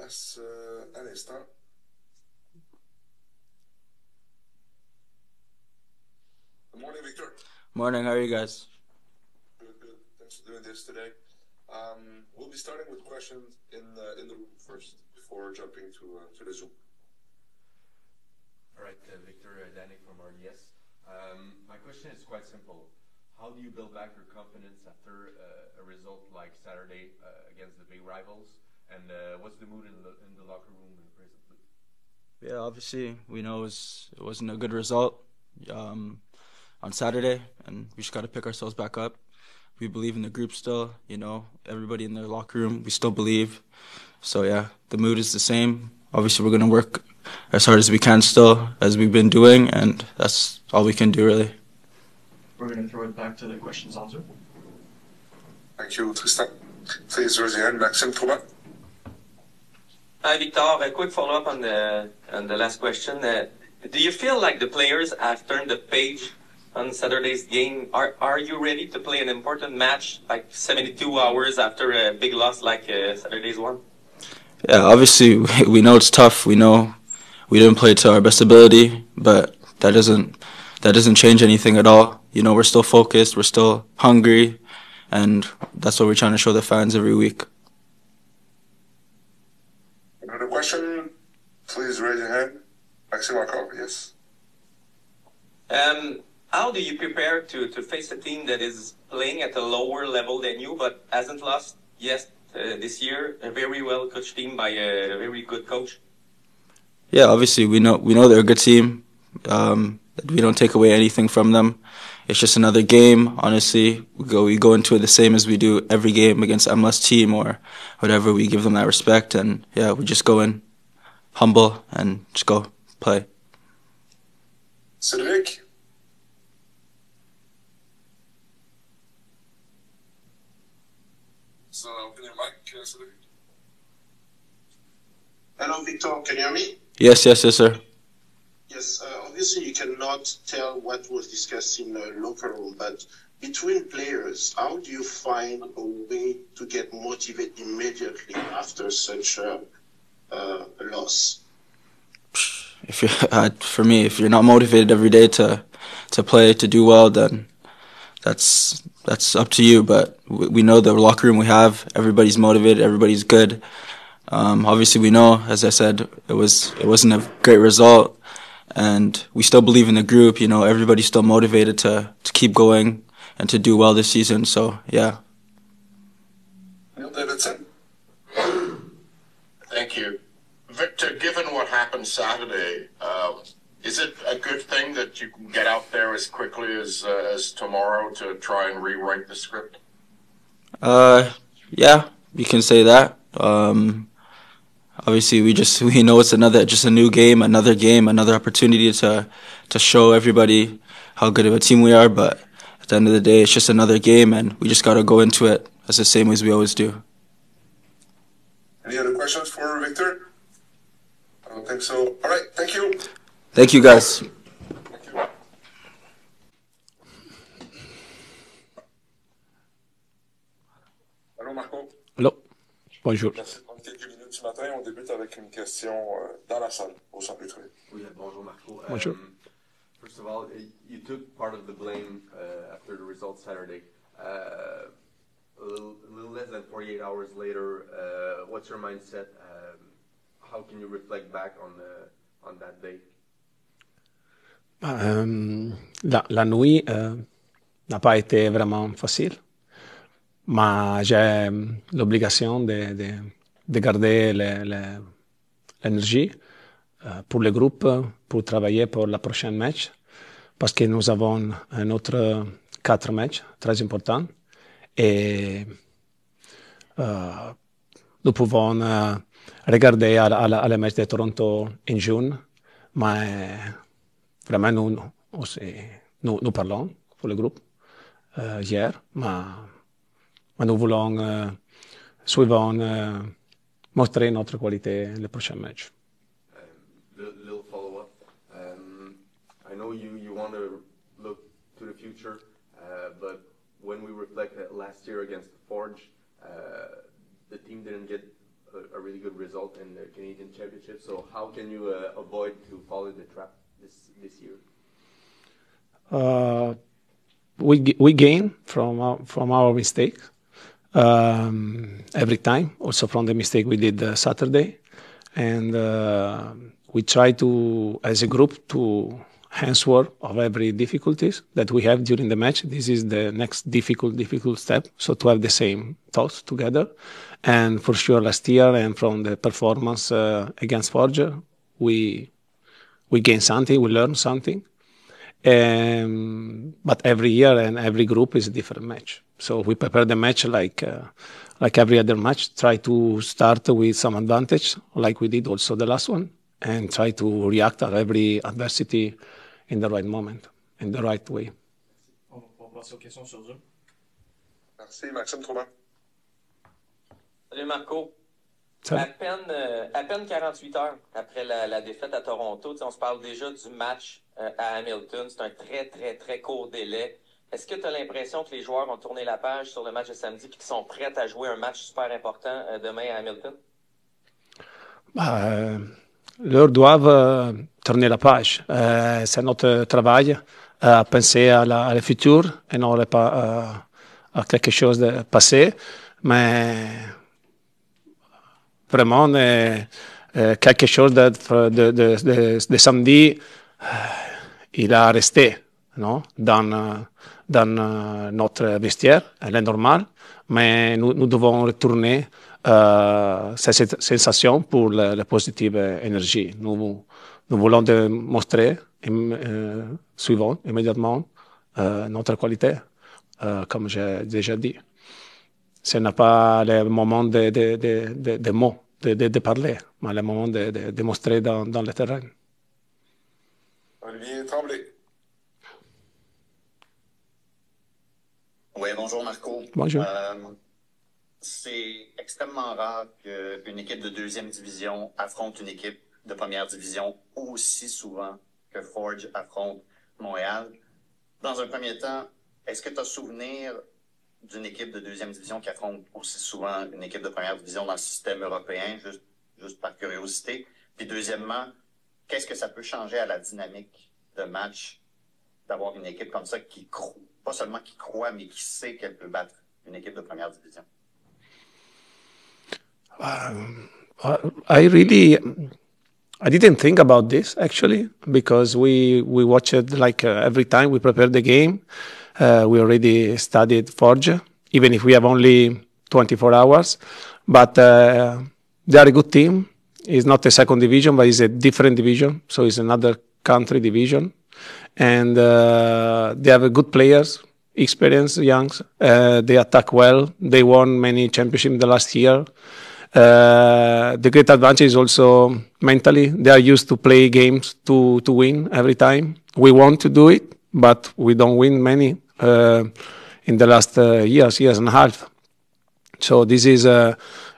place à l'instant. Good morning, Victor. Morning, how are you guys? Good, good. Thanks for doing this today. We'll be starting with questions in the room first before jumping to the Zoom. All right, Victor, Danny from RDS. My question is quite simple. How do you build back your confidence after a result like Saturday against the big rivals? And what's the mood in the locker room presently? Yeah, obviously we know it wasn't a good result on Saturday, and we just got to pick ourselves back up. We believe in the group still, you know, everybody in the locker room, we still believe. So yeah, the mood is the same. Obviously we're going to work as hard as we can still, as we've been doing, and that's all we can do really. We're going to throw it back to the questions answer. Thank you, Tristan. Please raise your hand, Maxime Trouba. Hi, Victor. A quick follow-up on the last question. Do you feel like the players have turned the page on Saturday's game? Are you ready to play an important match like 72 hours after a big loss like Saturday's one? Yeah, obviously we know it's tough. We know we didn't play to our best ability, but that doesn't change anything at all. You know, we're still focused, we're still hungry, and that's what we're trying to show the fans every week. Another question? Please raise your hand. Maxime encore, yes. How do you prepare to face a team that is playing at a lower level than you, but hasn't lost this year? A very well coached team by a very good coach. Yeah, obviously we know they're a good team. We don't take away anything from them. It's just another game. Honestly, we go into it the same as we do every game against MLS team or whatever. We give them that respect, and yeah, we just go in humble and just go play. Cedric. So open your mic, Cedric. Hello, Victor. Can you hear me? Yes, sir. Yes, obviously you cannot tell what was discussed in the locker room, but between players, how do you find a way to get motivated immediately after such a loss? For me, if you're not motivated every day to play, to do well, then that's up to you. But we know the locker room we have, everybody's motivated, everybody's good. Obviously we know, as I said, it wasn't a great result. And we still believe in the group, you know, everybody's still motivated to keep going and to do well this season, so yeah. Neil Davidson. Thank you. Victor, given what happened Saturday, is it a good thing that you can get out there as quickly as tomorrow to try and rewrite the script? Yeah, you can say that. Obviously, we know it's just a new game, another opportunity to show everybody how good of a team we are. But at the end of the day, it's just another game, and we just got to go into it as the same as we always do. Any other questions for Victor? I don't think so. All right, thank you. Thank you, guys. Thank you. Allô, Marco. Hello. Bonjour. Merci de prendre quelques minutes ce matin. On débute avec une question dans la salle, au centre Loturi. Oui, bonjour Marco. Bonjour. First of all, you took part of the blame after the result Saturday. A little less than 48 hours later, what's your mindset? How can you reflect back on that day? La nuit n'a pas été vraiment facile, mais j'ai l'obligation de garder l'énergie pour le groupe, pour travailler pour la prochaine match, parce que nous avons un autre 4 matchs très importants et nous pouvons regarder à la match de Toronto en juin, mais vraiment nous parlons pour le groupe hier, mais nous voulons suivant montrer notre qualité le prochain match. Little follow-up. I know you want to look to the future, but when we reflect that last year against the Forge, the team didn't get a really good result in the Canadian Championship. So how can you avoid to fall in the trap this year? We gain from our mistake every time, also from the mistake we did Saturday, and we try to, as a group, to answer of every difficulties that we have during the match. This is the next difficult step. So to have the same thoughts together, and for sure last year and from the performance against Forger, we gain something, we learn something. But every year and every group is a different match. So we prepare the match like every other match, try to start with some advantage, like we did also the last one, and try to react at every adversity in the right moment, in the right way. On va passer aux questions sur Zoom. Merci, Maxime Trouban. Salut Marco. Salut. À peine 48 heures après la défaite à Toronto, on se parle déjà du match à Hamilton. C'est un très court délai. Est-ce que tu as l'impression que les joueurs ont tourné la page sur le match de samedi et qu'ils sont prêts à jouer un match super important demain à Hamilton? Ils doivent tourner la page. C'est notre travail à penser à le futur et non pas à quelque chose de passé. Mais vraiment, quelque chose de samedi, il a resté, non, dans notre vestiaire, elle est normale, mais nous devons retourner cette sensation pour la positive énergie. Nous voulons démontrer, suivant immédiatement, notre qualité, comme j'ai déjà dit. Ce n'est pas le moment de mots, de parler, mais le moment de démontrer dans le terrain. Olivier Tremblay. Oui, bonjour Marco. Bonjour. C'est extrêmement rare qu'une équipe de deuxième division affronte une équipe de première division aussi souvent que Forge affronte Montréal. Dans un premier temps, est-ce que tu as souvenir d'une équipe de deuxième division qui affronte aussi souvent une équipe de première division dans le système européen, juste par curiosité? Puis deuxièmement, qu'est-ce que ça peut changer à la dynamique de match d'avoir une équipe comme ça qui croit, pas seulement qui croit, mais qui sait qu'elle peut battre une équipe de première division? I didn't think about this actually, because we watch it like every time we prepare the game. We already studied Forge, even if we have only 24 hours. But they are a good team. It's not a second division, but it's a different division. So it's another country division. And they have good players, experienced youngs. They attack well. They won many championships in the last year. The great advantage is also mentally. They are used to play games to win every time. We want to do it, but we don't win many in the last years and a half. So this is an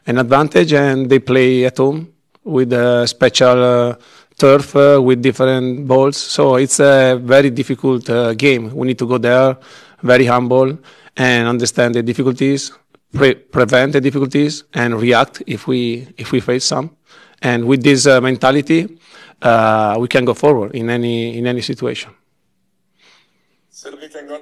advantage, and they play at home with a special turf with different balls. So it's a very difficult game. We need to go there, very humble, and understand the difficulties, prevent the difficulties, and react if we face some. And with this mentality, we can go forward in any situation. Cédric Langon.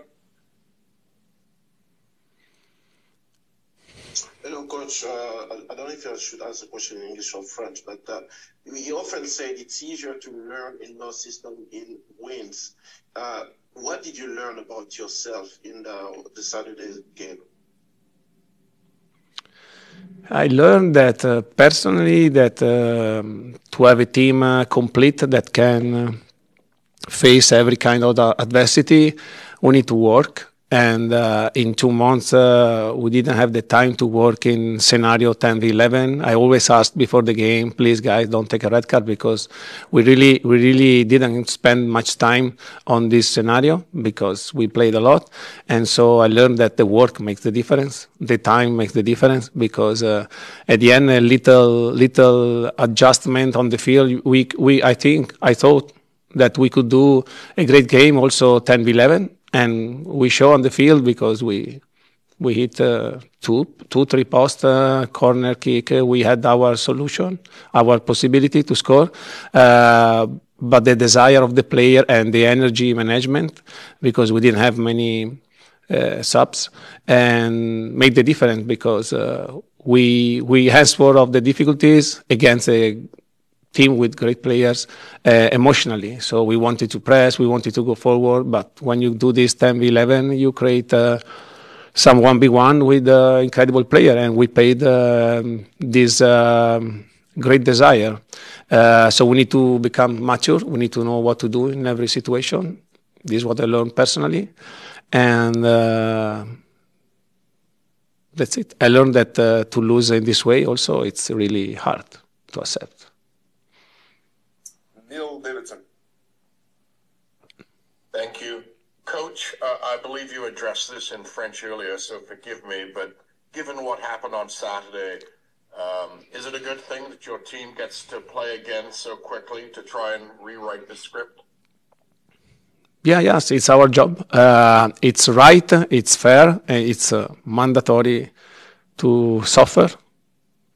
Hello, Coach. I don't know if I should ask the question in English or French, but you often say it's easier to learn in losses than in wins. What did you learn about yourself in the Saturday game? I learned that personally that to have a team complete that can face every kind of adversity, we need to work. And in 2 months, we didn't have the time to work in scenario 10v11. I always asked before the game, please guys, don't take a red card, because we really didn't spend much time on this scenario because we played a lot. And so I learned that the work makes the difference. The time makes the difference, because at the end, a little adjustment on the field, I thought that we could do a great game also 10v11. And we show on the field because we We hit three post, corner kick. We had our solution, our possibility to score. But the desire of the player and the energy management, because we didn't have many subs, and made the difference because we had sport of the difficulties against a team with great players emotionally. So we wanted to press, we wanted to go forward, but when you do this 10v11, you create some 1v1 with an incredible player, and we paid this great desire. So we need to become mature, we need to know what to do in every situation. This is what I learned personally. And that's it. I learned that to lose in this way also, it's really hard to accept. Neil Davidson. Thank you. Coach, I believe you addressed this in French earlier, so forgive me, but given what happened on Saturday, is it a good thing that your team gets to play again so quickly to try and rewrite the script? Yes, it's our job. It's right, it's fair, and it's mandatory to suffer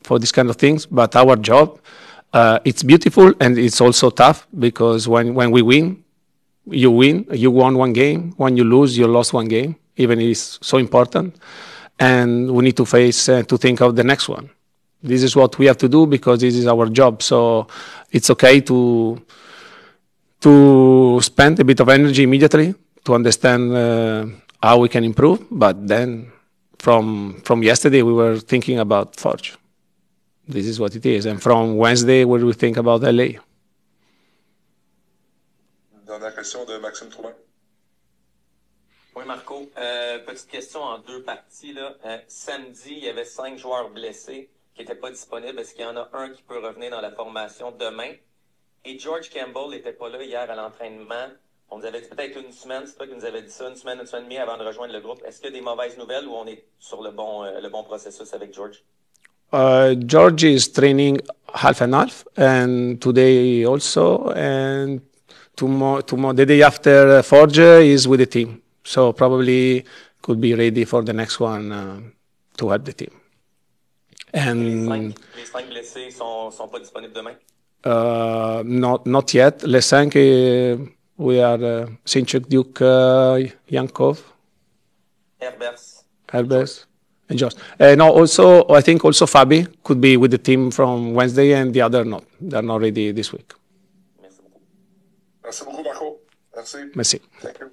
for these kind of things, but our job, it's beautiful and it's also tough, because when we win, you won one game. When you lose, you lost one game, even if it's so important. And we need to face, to think of the next one. This is what we have to do because this is our job. So it's okay to spend a bit of energy immediately to understand how we can improve. But then from yesterday, we were thinking about Forge. This is what it is. And from Wednesday, we will think about LA. Dernière question de Maxime Trouin. Oui, Marco. Petite question en deux parties. Là. Samedi, il y avait 5 joueurs blessés qui n'étaient pas disponibles. Est-ce qu'il y en a un qui peut revenir dans la formation demain? Et George Campbell n'était pas là hier à l'entraînement. On nous avait dit peut-être une semaine, c'est toi qui nous avait dit ça, une semaine et demie avant de rejoindre le groupe. Est-ce qu'il y a des mauvaises nouvelles ou on est sur le bon processus avec George? George is training half and half, and today also, and tomorrow the day after Forge is with the team. So probably could be ready for the next one to help the team. And les 5 blessés sont pas disponibles demain? Not yet. Les 5, we are Sinchuk, Duke, Yankov, Herbers, and Josh. No, also I think also Fabi could be with the team from Wednesday, and the other not. They're not ready this week. Merci beaucoup, Marco. Merci. Merci. Thank you.